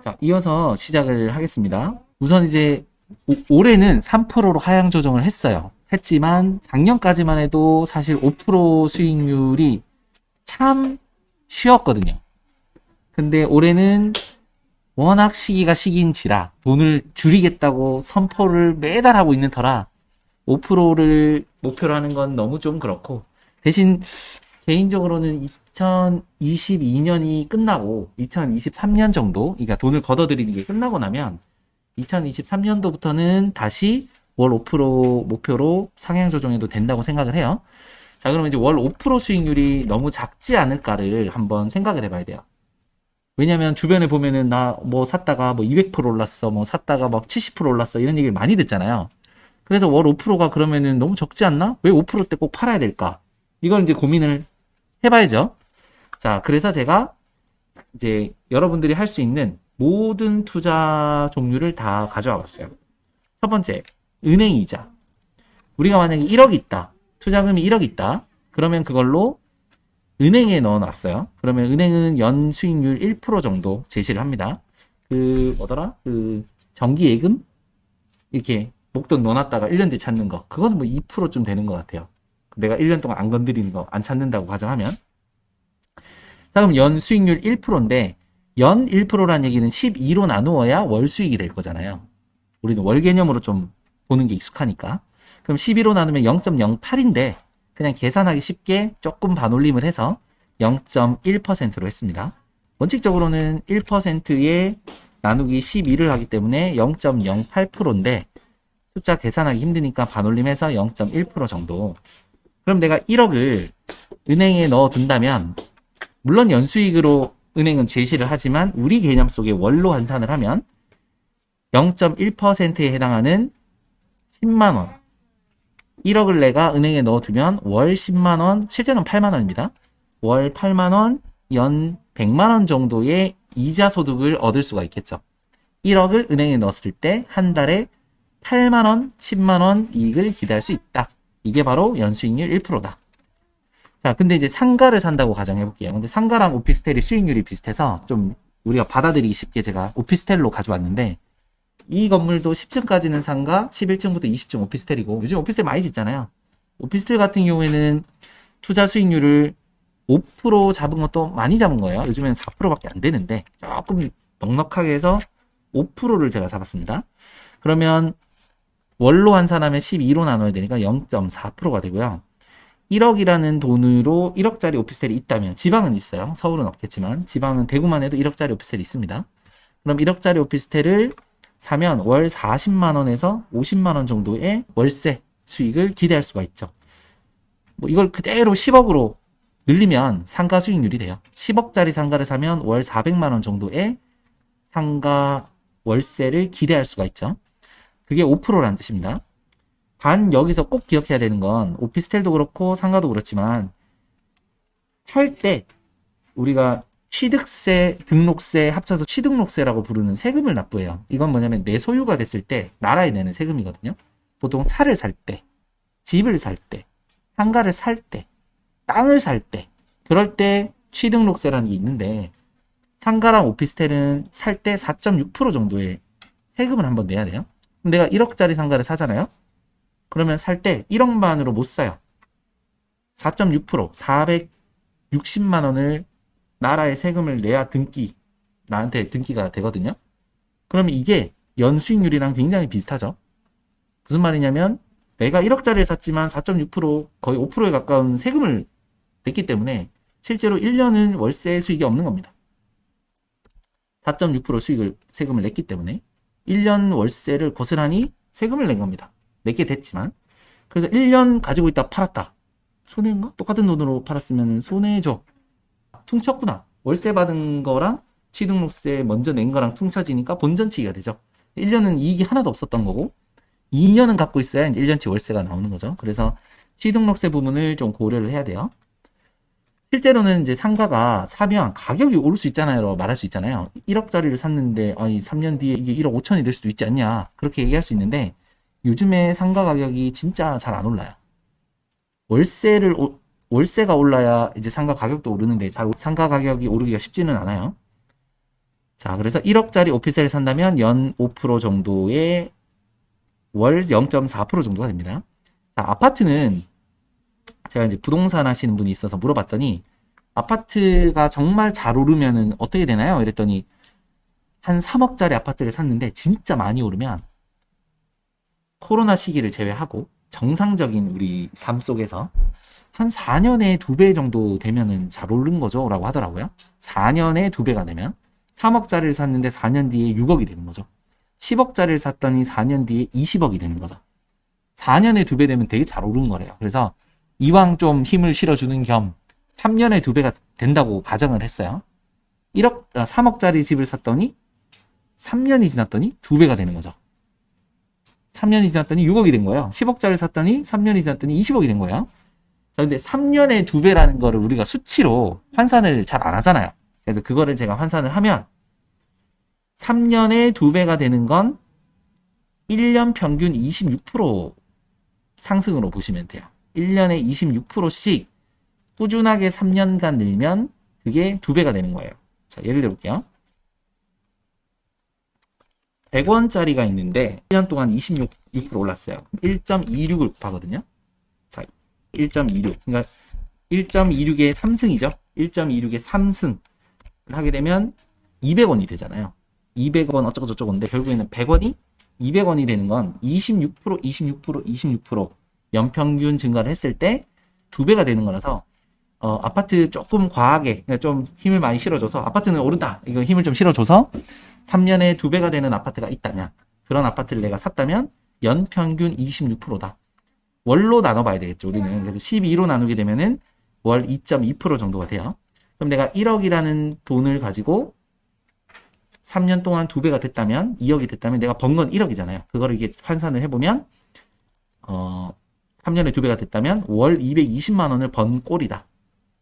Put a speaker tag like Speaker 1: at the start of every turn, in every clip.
Speaker 1: 자, 이어서 시작을 하겠습니다. 우선 이제 올해는 3%로 하향 조정을 했어요. 했지만 작년까지만 해도 사실 5% 수익률이 참 쉬웠거든요. 근데 올해는 워낙 시기가 시기인지라 돈을 줄이겠다고 선포를 매달 하고 있는 터라 5%를 목표로 하는 건 너무 좀 그렇고, 대신 개인적으로는 2022년이 끝나고 2023년 정도, 그러니까 돈을 걷어들이는 게 끝나고 나면 2023년도부터는 다시 월 5% 목표로 상향 조정해도 된다고 생각을 해요. 자, 그러면 이제 월 5% 수익률이 너무 작지 않을까를 한번 생각을 해봐야 돼요. 왜냐면 주변에 보면은 나 뭐 샀다가 뭐 200% 올랐어, 뭐 샀다가 막 70% 올랐어, 이런 얘기를 많이 듣잖아요. 그래서 월 5%가 그러면은 너무 적지 않나? 왜 5%대 꼭 팔아야 될까? 이걸 이제 고민을 해봐야죠. 자, 그래서 제가 이제 여러분들이 할 수 있는 모든 투자 종류를 다 가져와 봤어요. 첫 번째, 은행이자. 우리가 만약에 1억 있다. 투자금이 1억 있다. 그러면 그걸로 은행에 넣어 놨어요. 그러면 은행은 연 수익률 1% 정도 제시를 합니다. 뭐더라? 정기예금? 이렇게 목돈 넣어놨다가 1년 뒤에 찾는 거. 그건 뭐 2%쯤 되는 것 같아요. 내가 1년 동안 안 건드리는 거, 안 찾는다고 가정하면. 자, 그럼 연 수익률 1%인데, 연 1%라는 얘기는 12로 나누어야 월 수익이 될 거잖아요. 우리는 월 개념으로 좀 보는 게 익숙하니까. 그럼 12로 나누면 0.08인데, 그냥 계산하기 쉽게 조금 반올림을 해서 0.1%로 했습니다. 원칙적으로는 1%에 나누기 12를 하기 때문에 0.08%인데, 숫자 계산하기 힘드니까 반올림해서 0.1% 정도. 그럼 내가 1억을 은행에 넣어둔다면, 물론 연수익으로 은행은 제시를 하지만 우리 개념 속에 월로 환산을 하면 0.1%에 해당하는 10만 원. 1억을 내가 은행에 넣어두면 월 10만 원, 실제는 8만 원입니다. 월 8만 원, 연 100만 원 정도의 이자 소득을 얻을 수가 있겠죠. 1억을 은행에 넣었을 때 한 달에 8만 원, 10만 원 이익을 기대할 수 있다. 이게 바로 연수익률 1%다. 자, 근데 이제 상가를 산다고 가정해 볼게요. 근데 상가랑 오피스텔이 수익률이 비슷해서 좀 우리가 받아들이기 쉽게 제가 오피스텔로 가져왔는데, 이 건물도 10층까지는 상가, 11층부터 20층 오피스텔이고, 요즘 오피스텔 많이 짓잖아요. 오피스텔 같은 경우에는 투자 수익률을 5% 잡은 것도 많이 잡은 거예요. 요즘에는 4%밖에 안 되는데 조금 넉넉하게 해서 5%를 제가 잡았습니다. 그러면 월로 환산하면 12로 나눠야 되니까 0.4%가 되고요. 1억이라는 돈으로 1억짜리 오피스텔이 있다면, 지방은 있어요. 서울은 없겠지만 지방은 대구만 해도 1억짜리 오피스텔이 있습니다. 그럼 1억짜리 오피스텔을 사면 월 40만 원에서 50만 원 정도의 월세 수익을 기대할 수가 있죠. 뭐 이걸 그대로 10억으로 늘리면 상가 수익률이 돼요. 10억짜리 상가를 사면 월 400만 원 정도의 상가 월세를 기대할 수가 있죠. 그게 5%라는 뜻입니다. 단 여기서 꼭 기억해야 되는 건, 오피스텔도 그렇고 상가도 그렇지만 살 때 우리가 취득세, 등록세 합쳐서 취등록세라고 부르는 세금을 납부해요. 이건 뭐냐면 내 소유가 됐을 때 나라에 내는 세금이거든요. 보통 차를 살 때, 집을 살 때, 상가를 살 때, 땅을 살 때, 그럴 때 취등록세라는 게 있는데, 상가랑 오피스텔은 살 때 4.6% 정도의 세금을 한번 내야 돼요. 그럼 내가 1억짜리 상가를 사잖아요. 그러면 살 때 1억만으로 못 사요. 4.6%, 460만 원을 나라에 세금을 내야 나한테 등기가 되거든요. 그러면 이게 연수익률이랑 굉장히 비슷하죠. 무슨 말이냐면, 내가 1억짜리를 샀지만 4.6%, 거의 5%에 가까운 세금을 냈기 때문에 실제로 1년은 월세 수익이 없는 겁니다. 4.6% 세금을 냈기 때문에 1년 월세를 고스란히 세금을 낸 겁니다. 내게 됐지만. 그래서 1년 가지고 있다 팔았다. 손해인가? 똑같은 돈으로 팔았으면 손해죠. 퉁쳤구나. 월세 받은 거랑 취등록세 먼저 낸 거랑 퉁쳐지니까 본전치기가 되죠. 1년은 이익이 하나도 없었던 거고, 2년은 갖고 있어야 1년치 월세가 나오는 거죠. 그래서 취등록세 부분을 좀 고려를 해야 돼요. 실제로는 이제 상가가 사면 가격이 오를 수 있잖아요. 말할 수 있잖아요. 1억짜리를 샀는데, 아니, 3년 뒤에 이게 1억 5천이 될 수도 있지 않냐. 그렇게 얘기할 수 있는데, 요즘에 상가 가격이 진짜 잘 안 올라요. 월세가 올라야 이제 상가 가격도 오르는데, 상가 가격이 오르기가 쉽지는 않아요. 자, 그래서 1억짜리 오피스를 산다면 연 5% 정도의 월 0.4% 정도가 됩니다. 자, 아파트는 제가 이제 부동산 하시는 분이 있어서 물어봤더니 아파트가 정말 잘 오르면은 어떻게 되나요? 이랬더니 한 3억짜리 아파트를 샀는데 진짜 많이 오르면 코로나 시기를 제외하고 정상적인 우리 삶 속에서 한 4년에 2배 정도 되면은 잘 오른 거죠 라고 하더라고요. 4년에 2배가 되면 3억짜리를 샀는데 4년 뒤에 6억이 되는 거죠. 10억짜리를 샀더니 4년 뒤에 20억이 되는 거죠. 4년에 2배 되면 되게 잘 오르는 거래요. 그래서 이왕 좀 힘을 실어주는 겸 3년에 2배가 된다고 가정을 했어요. 3억짜리 집을 샀더니 3년이 지났더니 2배가 되는 거죠. 3년이 지났더니 6억이 된 거예요. 10억짜리 샀더니 3년이 지났더니 20억이 된 거예요. 자, 근데 3년에 2배라는 거를 우리가 수치로 환산을 잘 안 하잖아요. 그래서 그거를 제가 환산을 하면 3년에 2배가 되는 건 1년 평균 26% 상승으로 보시면 돼요. 1년에 26%씩 꾸준하게 3년간 늘면 그게 2배가 되는 거예요. 자, 예를 들어볼게요. 100원짜리가 있는데 1년 동안 26% 올랐어요. 1.26을 곱하거든요. 자, 1.26. 그러니까 1.26의 3승이죠. 1.26의 3승을 하게 되면 200원이 되잖아요. 200원 어쩌고 저쩌고인데 결국에는 100원이 200원이 되는 건 26%, 26%, 26% 연평균 증가를 했을 때 2배가 되는 거라서 아파트 조금 과하게 좀 힘을 많이 실어줘서 아파트는 오른다. 이거 힘을 좀 실어줘서 3년에 2배가 되는 아파트가 있다면 그런 아파트를 내가 샀다면 연평균 26%다. 월로 나눠봐야 되겠죠. 우리는 그래서 12로 나누게 되면은 월 2.2% 정도가 돼요. 그럼 내가 1억이라는 돈을 가지고 3년 동안 2배가 됐다면 2억이 됐다면 내가 번 건 1억이잖아요. 그거를 이게 환산을 해보면 3년에 2배가 됐다면 월 220만 원을 번 꼴이다.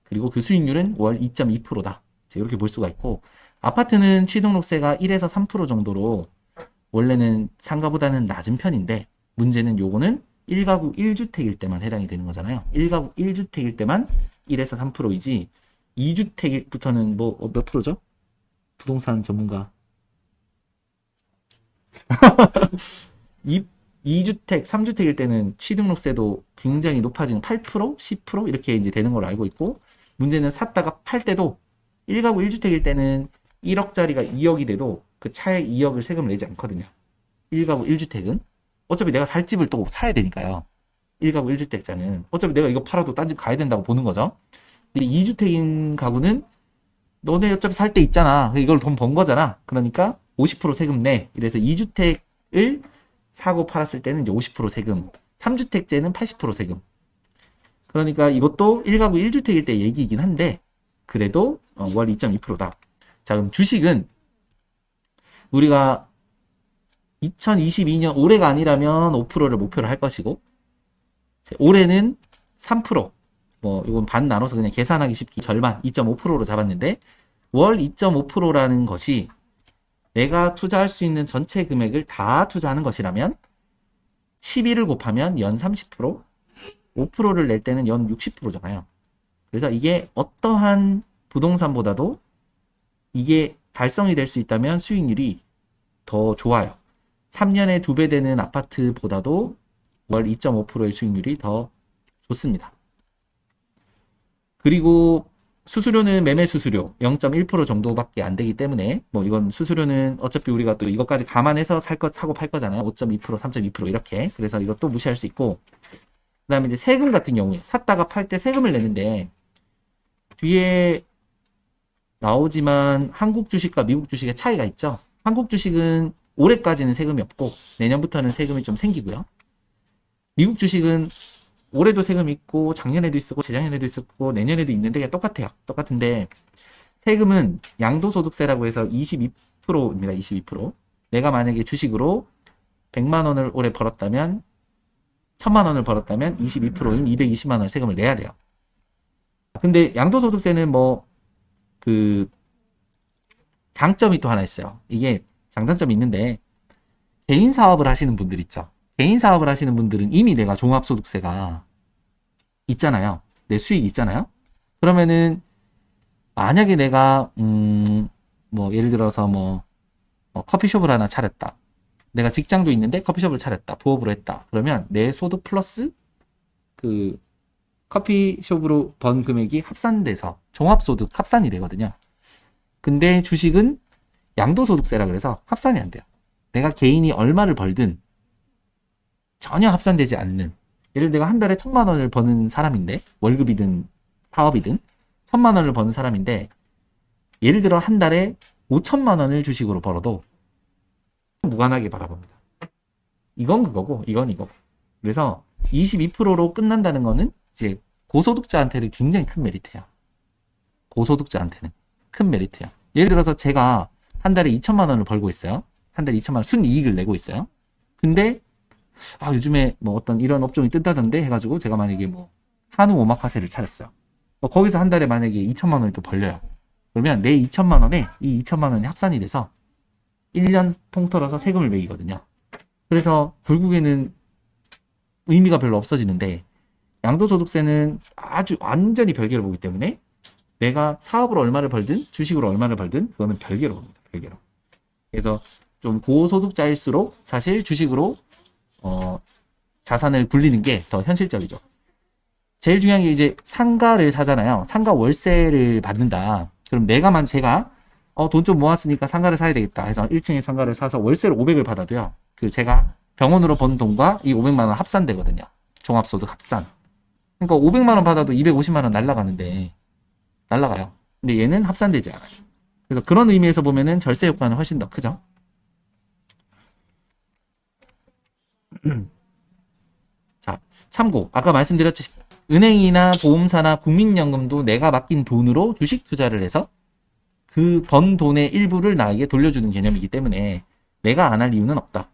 Speaker 1: 그리고 그 수익률은 월 2.2%다. 이렇게 볼 수가 있고 아파트는 취등록세가 1에서 3% 정도로 원래는 상가보다는 낮은 편인데 문제는 요거는 1가구 1주택일 때만 해당이 되는 거잖아요. 1가구 1주택일 때만 1에서 3%이지 2주택부터는 뭐 몇 프로죠? 부동산 전문가 2주택, 3주택일 때는 취등록세도 굉장히 높아지는 8%, 10% 이렇게 이제 되는 걸로 알고 있고 문제는 샀다가 팔 때도 1가구 1주택일 때는 1억짜리가 2억이 돼도 그 차액 2억을 세금을 내지 않거든요. 1가구 1주택은 어차피 내가 살 집을 또 사야 되니까요. 1가구 1주택자는 어차피 내가 이거 팔아도 딴 집 가야 된다고 보는 거죠. 근데 2주택인 가구는 너네 어차피 살 때 있잖아. 이걸 돈 번 거잖아. 그러니까 50% 세금 내. 이래서 2주택을 사고 팔았을 때는 이제 50% 세금. 3주택제는 80% 세금. 그러니까 이것도 1가구 1주택일 때 얘기이긴 한데 그래도 월 2.2%다. 자, 그럼 주식은 우리가 2022년 올해가 아니라면 5%를 목표로 할 것이고 올해는 3%. 뭐 이건 반 나눠서 그냥 계산하기 쉽게 절반 2.5%로 잡았는데 월 2.5%라는 것이 내가 투자할 수 있는 전체 금액을 다 투자하는 것이라면 12를 곱하면 연 30%, 5%를 낼 때는 연 60%잖아요. 그래서 이게 어떠한 부동산보다도 이게 달성이 될 수 있다면 수익률이 더 좋아요. 3년에 2배 되는 아파트보다도 월 2.5%의 수익률이 더 좋습니다. 그리고 수수료는 매매 수수료 0.1% 정도밖에 안 되기 때문에 뭐 이건 수수료는 어차피 우리가 또 이것까지 감안해서 사고 팔 거잖아요. 5.2%, 3.2% 이렇게. 그래서 이것도 무시할 수 있고 그다음에 이제 세금 같은 경우에 샀다가 팔 때 세금을 내는데 뒤에 나오지만 한국 주식과 미국 주식의 차이가 있죠. 한국 주식은 올해까지는 세금이 없고 내년부터는 세금이 좀 생기고요. 미국 주식은 올해도 세금이 있고 작년에도 있었고 재작년에도 있었고 내년에도 있는데 똑같아요. 똑같은데 세금은 양도소득세라고 해서 22%입니다. 22%. 내가 만약에 주식으로 100만 원을 올해 벌었다면 1000만 원을 벌었다면 22%인 220만 원 세금을 내야 돼요. 근데 양도소득세는 뭐 그 장점이 또 하나 있어요. 이게 장단점이 있는데 개인 사업을 하시는 분들 있죠. 개인 사업을 하시는 분들은 이미 내가 종합소득세가 있잖아요. 내 수익이 있잖아요. 그러면은 만약에 내가 뭐 예를 들어서 뭐 커피숍을 하나 차렸다. 내가 직장도 있는데 커피숍을 차렸다. 부업으로 했다. 그러면 내 소득 플러스 그 커피숍으로 번 금액이 합산돼서 종합소득 합산이 되거든요. 근데 주식은 양도소득세라 그래서 합산이 안 돼요. 내가 개인이 얼마를 벌든 전혀 합산되지 않는, 예를 들어 한 달에 1,000만 원을 버는 사람인데, 월급이든 사업이든 1,000만 원을 버는 사람인데, 예를 들어 한 달에 5천만 원을 주식으로 벌어도 무관하게 바라봅니다. 이건 그거고 이건 이거고. 그래서 22%로 끝난다는 거는 이제 고소득자한테는 굉장히 큰 메리트야. 고소득자한테는 큰 메리트야. 예를 들어서 제가 한 달에 2천만 원을 벌고 있어요. 한 달에 2천만 원 순이익을 내고 있어요. 근데 요즘에 뭐 어떤 이런 업종이 뜬다던데 해가지고 제가 만약에 뭐 한우 오마카세를 차렸어요. 거기서 한 달에 만약에 2천만 원이 또 벌려요. 그러면 내 2천만 원에 이 2천만 원이 합산이 돼서 1년 통틀어서 세금을 매기거든요. 그래서 결국에는 의미가 별로 없어지는데, 양도소득세는 아주 완전히 별개로 보기 때문에 내가 사업으로 얼마를 벌든 주식으로 얼마를 벌든 그거는 별개로 봅니다. 별개로. 그래서 좀 고소득자일수록 사실 주식으로 자산을 굴리는 게 더 현실적이죠. 제일 중요한 게 이제 상가를 사잖아요. 상가 월세를 받는다. 그럼 제가 돈 좀 모았으니까 상가를 사야 되겠다 해서 1층에 상가를 사서 월세를 500을 받아도요. 그 제가 병원으로 번 돈과 이 500만 원 합산되거든요. 종합소득 합산. 그러니까 500만 원 받아도 250만 원 날라가요. 근데 얘는 합산되지 않아요. 그래서 그런 의미에서 보면은 절세 효과는 훨씬 더 크죠. 자, 참고. 아까 말씀드렸듯이 은행이나 보험사나 국민연금도 내가 맡긴 돈으로 주식 투자를 해서 그 번 돈의 일부를 나에게 돌려주는 개념이기 때문에 내가 안 할 이유는 없다.